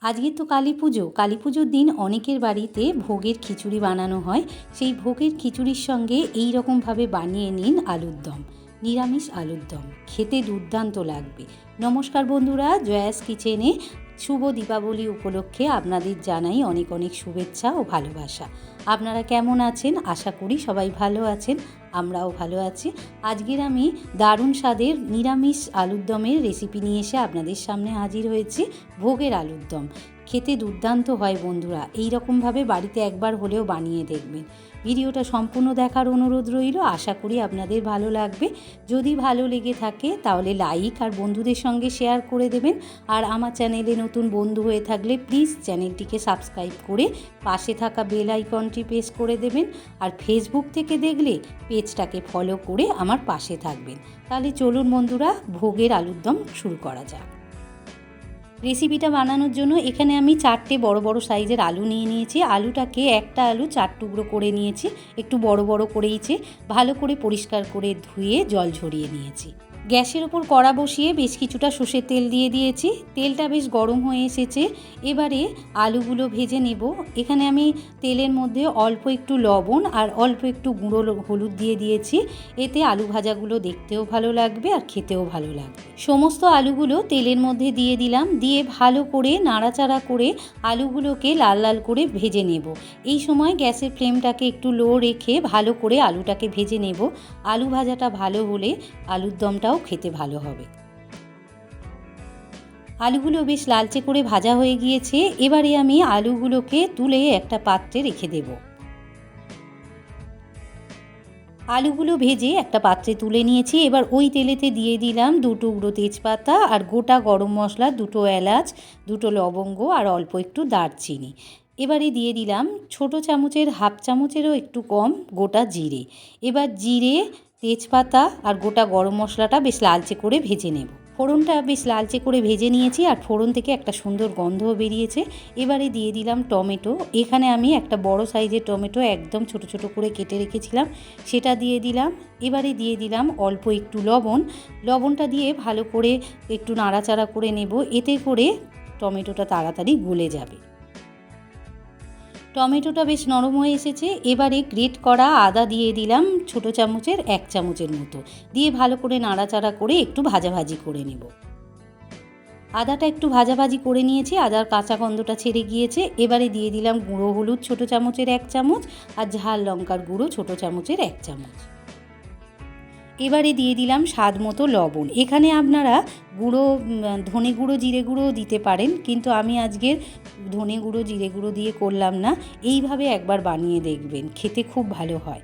আজকে তো কালী পুজো। কালী পুজোর দিন অনেকের বাড়িতে ভোগের খিচুড়ি বানানো হয়। সেই ভোগের খিচুড়ির সঙ্গে এই রকমভাবে বানিয়ে নিন আলুর দম, নিরামিষ আলুর দম। খেতে দুর্দান্ত লাগবে। নমস্কার বন্ধুরা, জয়াস কিচেনে শুভ দীপাবলি উপলক্ষে আপনাদের জানাই অনেক অনেক শুভেচ্ছা ও ভালোবাসা। আপনারা কেমন আছেন? আশা করি সবাই ভালো আছেন, আমরাও ভালো আছি। আজকের আমি দারুণ স্বাদের নিরামিষ আলুর দমের রেসিপি নিয়ে এসে আপনাদের সামনে হাজির হয়েছি। ভোগের আলুর দম খেতে দুর্দান্ত হয় বন্ধুরা। এই রকমভাবে বাড়িতে একবার হলেও বানিয়ে দেখবেন। ভিডিওটা সম্পূর্ণ দেখার অনুরোধ রইল। আশা করি আপনাদের ভালো লাগবে। যদি ভালো লেগে থাকে তাহলে লাইক আর বন্ধুদের সঙ্গে শেয়ার করে দেবেন। আর আমার চ্যানেলে নতুন বন্ধু হয়ে থাকলে প্লিজ চ্যানেলটিকে সাবস্ক্রাইব করে পাশে থাকা বেল আইকনটি প্রেস করে দেবেন। আর ফেসবুক থেকে দেখলে পেজটাকে ফলো করে আমার পাশে থাকবেন। তাহলে চলুন বন্ধুরা, ভোগের আলুর দম শুরু করা যাক। রেসিপিটা বানানোর জন্য এখানে আমি 4টে বড় বড় সাইজের আলু নিয়ে নিয়েছি। আলুটাকে একটা আলু 4 টুকরো করে নিয়েছি, একটু বড় বড় করেইছে। ভালো করে পরিষ্কার করে ধুয়ে জল ঝরিয়ে নিয়েছি। গ্যাসের ওপর কড়া বসিয়ে বেশ কিছুটা সর্ষের তেল দিয়ে দিয়েছি। তেলটা বেশ গরম হয়ে এসেছে। এবারে আলুগুলো ভেজে নেব। এখানে আমি তেলের মধ্যে অল্প একটু লবণ আর অল্প একটু গুঁড়ো হলুদ দিয়ে দিয়েছি। এতে আলু ভাজাগুলো দেখতেও ভালো লাগবে আর খেতেও ভালো লাগবে। সমস্ত আলুগুলো তেলের মধ্যে দিয়ে দিলাম। দিয়ে ভালো করে নাড়াচাড়া করে আলুগুলোকে লাল লাল করে ভেজে নেব। এই সময় গ্যাসের ফ্লেমটাকে একটু লো রেখে ভালো করে আলুটাকে ভেজে নেব। আলু ভাজাটা ভালো হলে আলুর দমটাও খেতে ভালো হবে। আলুগুলো বেশ লালচে করে ভাজা হয়ে গিয়েছে। এবারে আমি আলুগুলোকে তুলে একটা পাত্রে রেখে দেব। আলুগুলো ভেজে একটা পাত্রে তুলে নিয়েছি। এবার ওই তেলেতে দিয়ে দিলাম 2 টুকরো তেজপাতা আর গোটা গরম মশলা, 2টো এলাচ, 2টো লবঙ্গ আর অল্প একটু দারচিনি। এবারে দিয়ে দিলাম ছোট চামচের হাফ চামচেরও একটু কম গোটা জিরে। এবার জিরে, তেজপাতা আর গোটা গরম মশলাটা বেশ লালচে করে ভেজে নেব। ফোড়নটা বেশ লালচে করে ভেজে নিয়েছি আর ফোড়ন থেকে একটা সুন্দর গন্ধও বেরিয়েছে। এবারে দিয়ে দিলাম টমেটো। এখানে আমি একটা বড় সাইজের টমেটো একদম ছোট ছোট করে কেটে রেখেছিলাম, সেটা দিয়ে দিলাম। এবারে দিয়ে দিলাম অল্প একটু লবণ। লবণটা দিয়ে ভালো করে একটু নাড়াচাড়া করে নেব। এতে করে টমেটোটা তাড়াতাড়ি গলে যাবে। টমেটোটা বেশ নরম হয়ে এসেছে। এবারে গ্রেট করা আদা দিয়ে দিলাম ছোট চামচের 1 চামচের মতো। দিয়ে ভালো করে নাড়াচাড়া করে একটু ভাজাভাজি করে নেব। আদাটা একটু ভাজাভাজি করে নিয়েছি, আদার কাঁচা গন্ধটা ছেড়ে গিয়েছে। এবারে দিয়ে দিলাম গুঁড়ো হলুদ ছোট চামচের 1 চামচ আর ঝাল লঙ্কার গুঁড়ো ছোট চামচের 1 চামচ। এবারে দিয়ে দিলাম স্বাদ মতো লবণ। এখানে আপনারা গুঁড়ো ধনে গুঁড়ো জিরে গুঁড়ো দিতে পারেন, কিন্তু আমি আজকের ধনে গুঁড়ো জিরে গুঁড়ো দিয়ে করলাম না। এইভাবে একবার বানিয়ে দেখবেন, খেতে খুব ভালো হয়।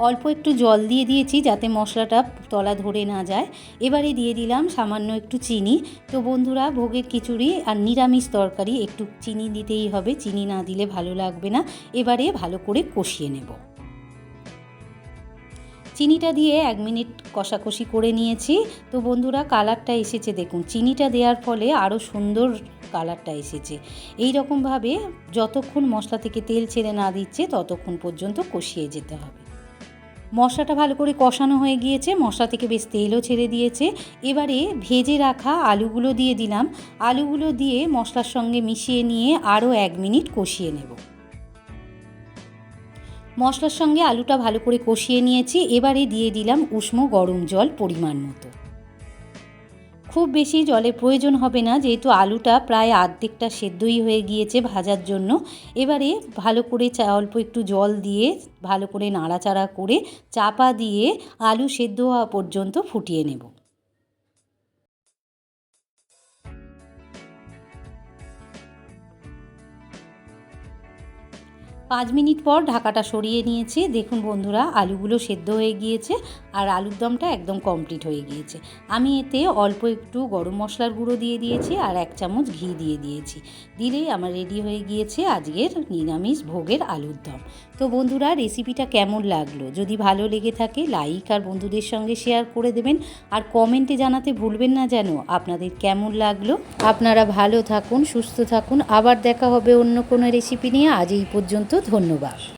অল্প একটু জল দিয়ে দিয়েছি যাতে মশলাটা তলা ধরে না যায়। এবারে দিয়ে দিলাম সামান্য একটু চিনি। তো বন্ধুরা, ভোগের খিচুড়ি আর নিরামিষ তরকারি একটু চিনি দিতেই হবে, চিনি না দিলে ভালো লাগবে না। এবারে ভালো করে কষিয়ে নেব। চিনিটা দিয়ে 1 মিনিট কষাকষি করে নিয়েছি। তো বন্ধুরা, কালারটা এসেছে দেখুন। চিনিটা দেওয়ার ফলে আরও সুন্দর কালারটা এসেছে। এই রকমভাবে যতক্ষণ মশলা থেকে তেল ছেড়ে না দিচ্ছে ততক্ষণ পর্যন্ত কষিয়ে যেতে হবে। মশলাটা ভালো করে কষানো হয়ে গিয়েছে, মশলা থেকে বেশ তেলও ছেড়ে দিয়েছে। এবারে ভেজে রাখা আলুগুলো দিয়ে দিলাম। আলুগুলো দিয়ে মশলার সঙ্গে মিশিয়ে নিয়ে আরও 1 মিনিট কষিয়ে নেব। মশলার সঙ্গে আলুটা ভালো করে কষিয়ে নিয়েছি। এবারে দিয়ে দিলাম উষ্ণ গরম জল পরিমাণ মতো। খুব বেশি জলের প্রয়োজন হবে না, যেহেতু আলুটা প্রায় অর্ধেকটা সেদ্ধই হয়ে গিয়েছে ভাজার জন্য। এবারে ভালো করে অল্প একটু জল দিয়ে ভালো করে নাড়াচাড়া করে চাপা দিয়ে আলু সেদ্ধ হওয়া পর্যন্ত ফুটিয়ে নেব। 5 মিনিট পর ঢাকাটা সরিয়ে নিয়েছি। দেখুন বন্ধুরা, আলুগুলো সেদ্ধ হয়ে গিয়েছে আর আলুর দমটা একদম কমপ্লিট হয়ে গিয়েছে। আমি এতে অল্প একটু গরম মশলার গুঁড়ো দিয়ে দিয়েছি আর 1 চামচ ঘি দিয়ে দিয়েছি। দিলেই আমার রেডি হয়ে গিয়েছে আজকের নিরামিষ ভোগের আলুর দম। তো বন্ধুরা, রেসিপিটা কেমন লাগলো? যদি ভালো লেগে থাকে লাইক আর বন্ধুদের সঙ্গে শেয়ার করে দেবেন। আর কমেন্টে জানাতে ভুলবেন না যেন আপনাদের কেমন লাগলো। আপনারা ভালো থাকুন, সুস্থ থাকুন। আবার দেখা হবে অন্য কোনো রেসিপি নিয়ে। আজ এই পর্যন্ত। ধন্যবাদ।